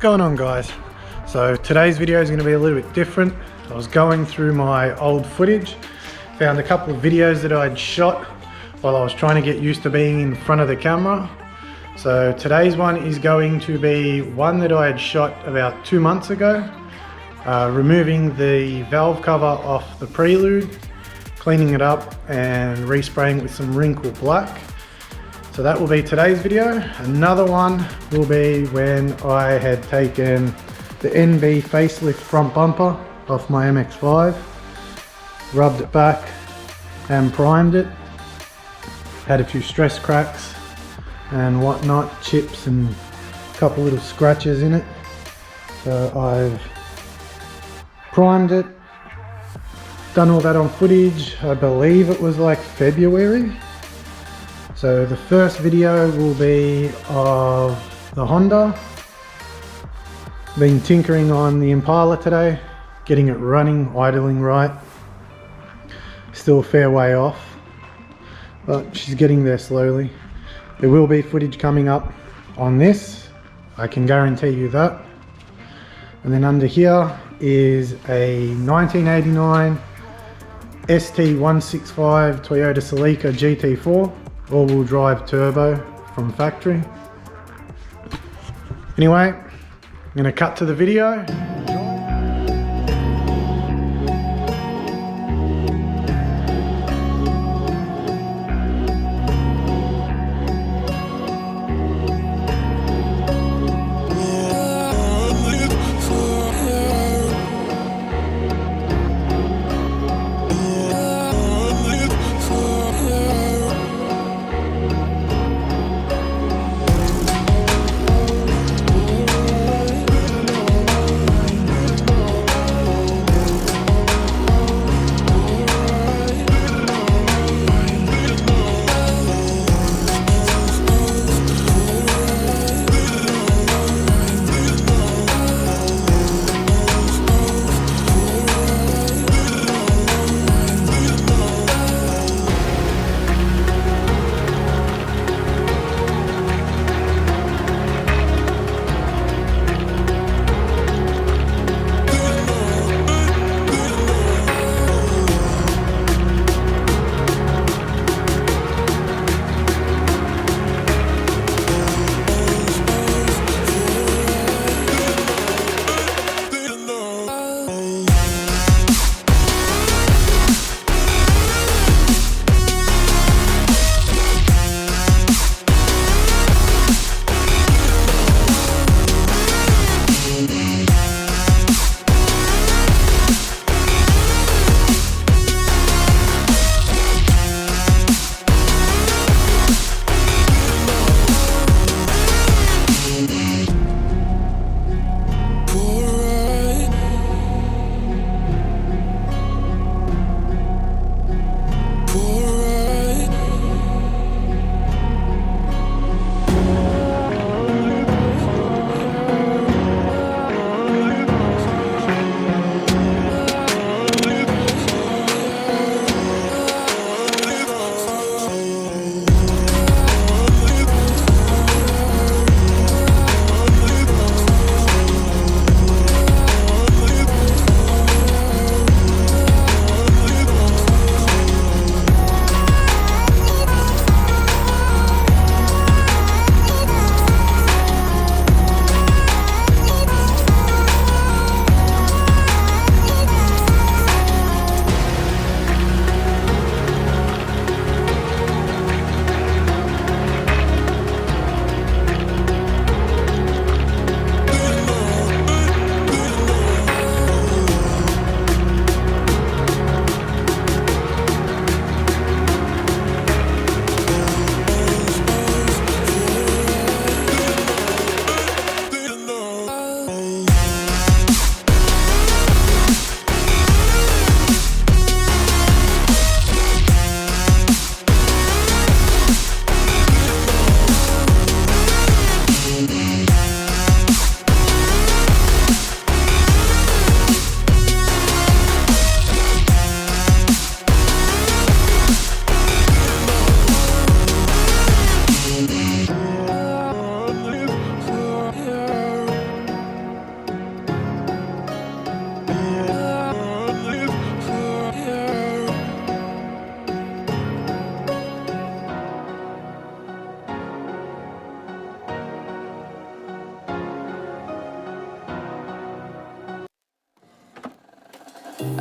Going on, guys? So today's video is going to be a little bit different. I was going through my old footage, found a couple of videos that I'd shot while I was trying to get used to being in front of the camera. So today's one is going to be one that I had shot about 2 months ago, removing the valve cover off the Prelude, cleaning it up and respraying it with some wrinkle black. So that will be today's video. Another one will be when I had taken the NB facelift front bumper off my MX-5, rubbed it back and primed it. Had a few stress cracks and whatnot, chips and a couple little scratches in it. So I've primed it, done all that on footage. I believe it was like February. So the first video will be of the Honda. Been tinkering on the Impala today, getting it running, idling right. Still a fair way off, but she's getting there slowly. There will be footage coming up on this, I can guarantee you that. And then under here is a 1989 ST165 Toyota Celica GT4. All-wheel drive turbo from factory. Anyway, I'm going to cut to the video.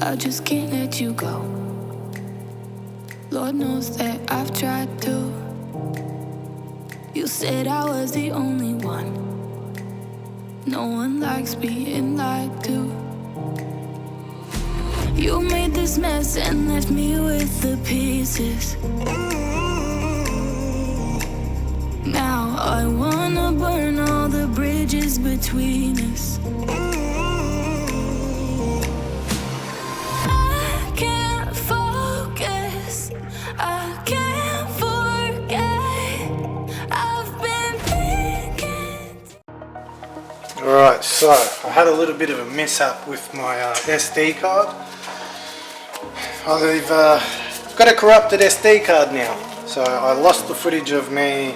I just can't let you go. Lord knows that I've tried to. You said I was the only one. No one likes being lied to. You made this mess and left me with the pieces. Now I wanna burn all the bridges between us. I can't focus, I can't forget. I've been thinking. Alright, so I had a little bit of a mishap with my SD card. I've got a corrupted SD card now. So I lost the footage of me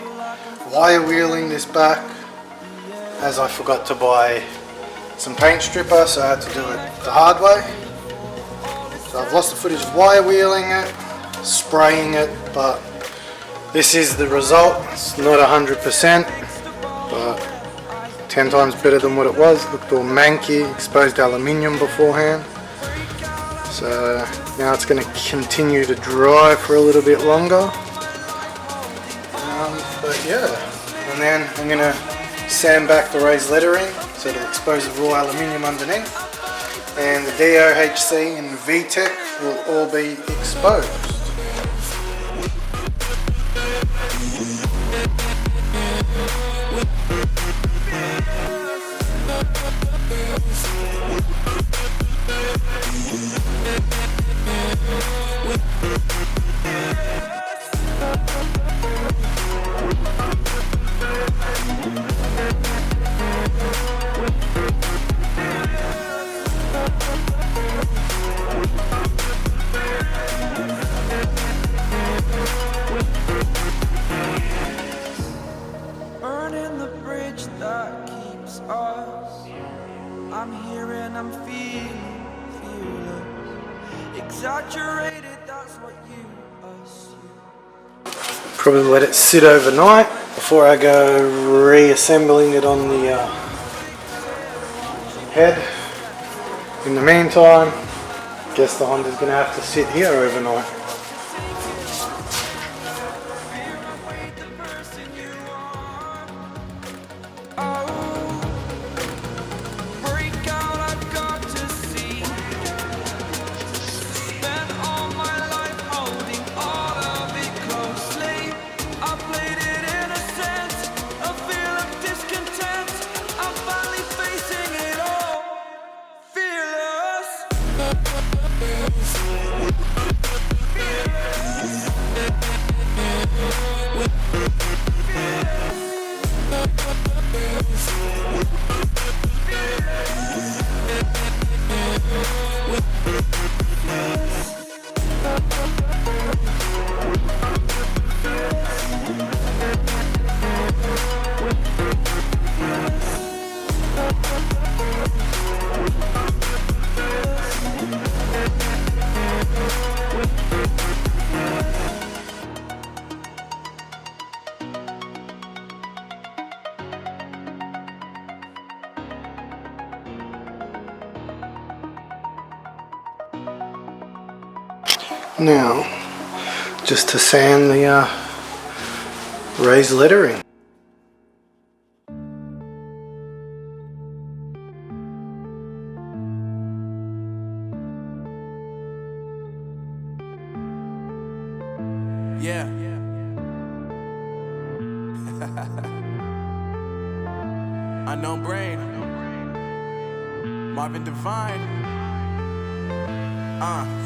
wire wheeling this back, as I forgot to buy some paint stripper, so I had to do it the hard way. So I've lost the footage of wire wheeling it, spraying it, but this is the result. It's not 100%, but 10 times better than what it was. It looked all manky, exposed aluminium beforehand. So now it's going to continue to dry for a little bit longer. But yeah, and then I'm going to sand back the raised lettering so it'll expose the raw aluminium underneath, and the DOHC and VTI-R will all be exposed. Burning the bridge that keeps us. I'm here and I'm feeling exaggerated, that's what you assume. Probably let it sit overnight before I go reassembling it on the head. In the meantime, guess the Honda's going to have to sit here overnight. Now, just to sand the raised lettering. Yeah. Unknown brain. Marvin Divine.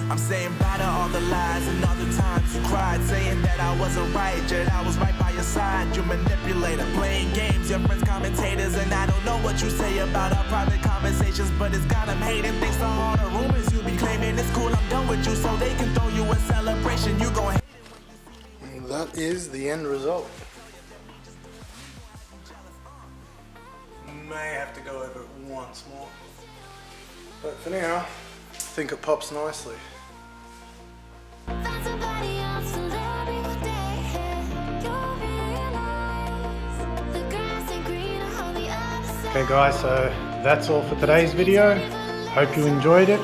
I'm saying bye to all the lies and all the times you cried, saying that I wasn't right, yet I was right by your side. You manipulator, playing games, your friends commentators, and I don't know what you say about our private conversations, but it's got them hating. Thanks to all the rumors you be claiming. It's cool, I'm done with you, so they can throw you a celebration. You gon' hate it. And that is the end result. May have to go over it once more, but for now, I think it pops nicely. Okay guys, so that's all for today's video. Hope you enjoyed it.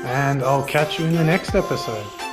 and I'll catch you in the next episode.